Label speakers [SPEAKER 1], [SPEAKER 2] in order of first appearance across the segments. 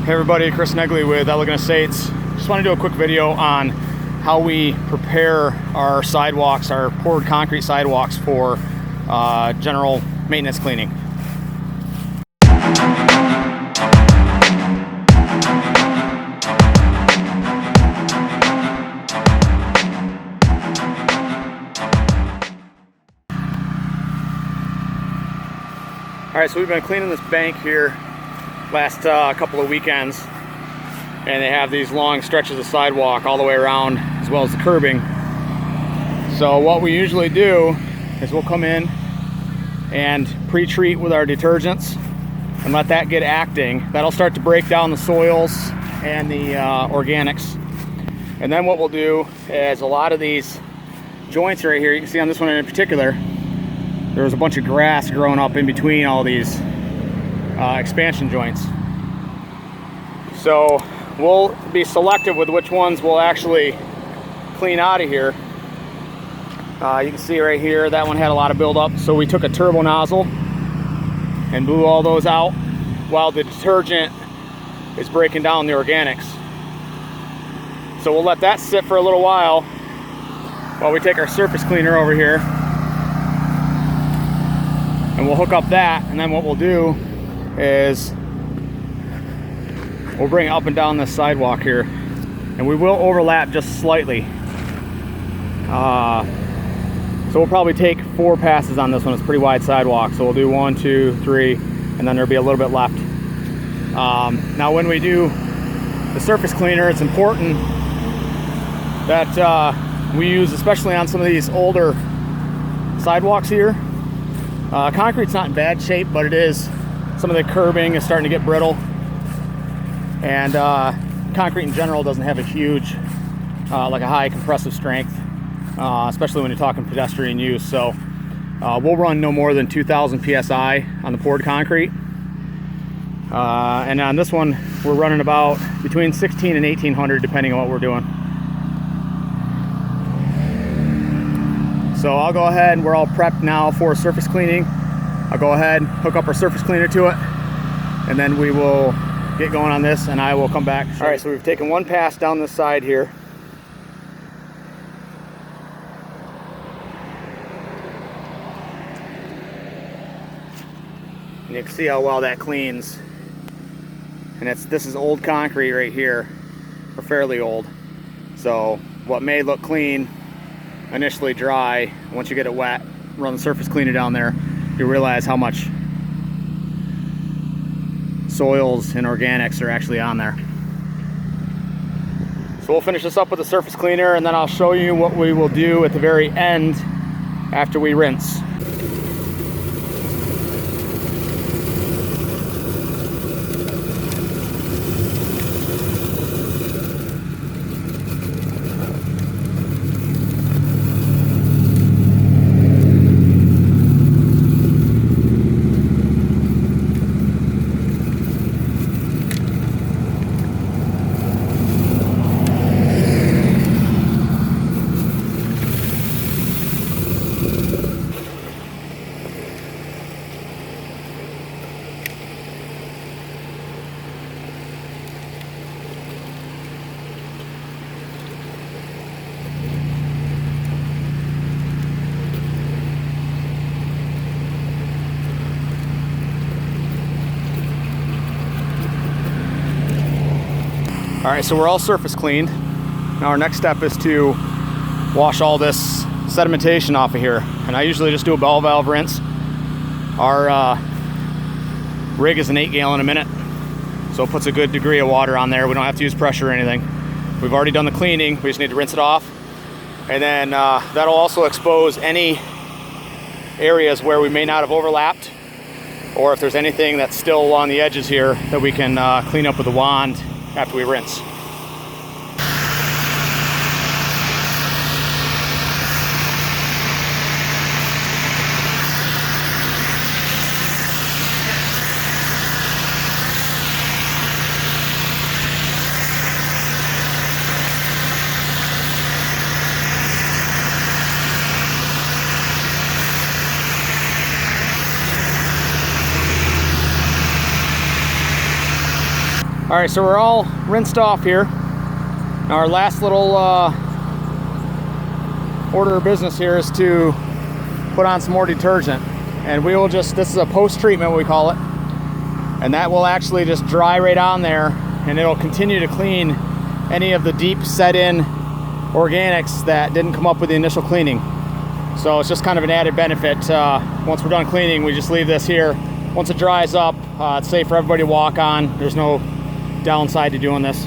[SPEAKER 1] Hey everybody, Chris Negley with Elegant Estates. Just want to do a quick video on how we prepare our sidewalks, our poured concrete sidewalks for general maintenance cleaning. Alright, so we've been cleaning this bank here last couple of weekends, and they have these long stretches of sidewalk all the way around, as well as the curbing. So what we usually do is we'll come in and pre-treat with our detergents and let that get acting. That'll start to break down the soils and the organics. And then what we'll do is a lot of these joints right here, you can see on this one in particular, there was a bunch of grass growing up in between all these expansion joints. So we'll be selective with which ones we'll actually clean out of here. You can see right here, that one had a lot of buildup, so we took a turbo nozzle and blew all those out while the detergent is breaking down the organics. So we'll let that sit for a little while we take our surface cleaner over here, and we'll hook up that, and then what we'll do is we'll bring it up and down this sidewalk here, and we will overlap just slightly. So we'll probably take 4 passes on this one. It's a pretty wide sidewalk, so we'll do 1, 2, 3, and then there'll be a little bit left. Now when we do the surface cleaner, it's important that we use, especially on some of these older sidewalks here. Concrete's not in bad shape, but it is, some of the curbing is starting to get brittle, and concrete in general doesn't have a huge, like a high compressive strength, especially when you're talking pedestrian use. So we'll run no more than 2,000 psi on the poured concrete, and on this one we're running about between 16 and 1800 depending on what we're doing. So I'll go ahead, we're all prepped now for surface cleaning. I'll go ahead, hook up our surface cleaner to it, and then we will get going on this, and I will come back. All right, so we've taken one pass down this side here. And you can see how well that cleans. And this is old concrete right here, or fairly old. So what may look clean, initially dry, once you get it wet, run the surface cleaner down there, you realize how much soils and organics are actually on there. So we'll finish this up with the surface cleaner, and then I'll show you what we will do at the very end after we rinse. All right, so we're all surface cleaned. Now our next step is to wash all this sedimentation off of here. And I usually just do a bell valve rinse. Our rig is an 8 gallon a minute, so it puts a good degree of water on there. We don't have to use pressure or anything. We've already done the cleaning, we just need to rinse it off. And then that'll also expose any areas where we may not have overlapped, or if there's anything that's still along the edges here that we can clean up with a wand after we rinse. All right, so we're all rinsed off here. Our last little order of business here is to put on some more detergent. And we will just, this is a post-treatment, we call it. And that will actually just dry right on there, and it'll continue to clean any of the deep set-in organics that didn't come up with the initial cleaning. So it's just kind of an added benefit. Once we're done cleaning, we just leave this here. Once it dries up, it's safe for everybody to walk on. There's no downside to doing this.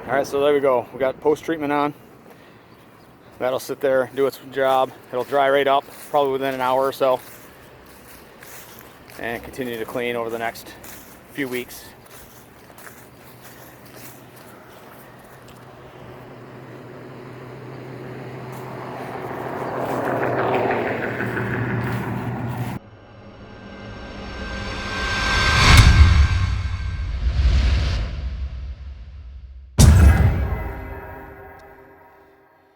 [SPEAKER 1] All right, so there we go. We got post-treatment on. That'll sit there, do its job. It'll dry right up, probably within an hour or so, and continue to clean over the next few weeks.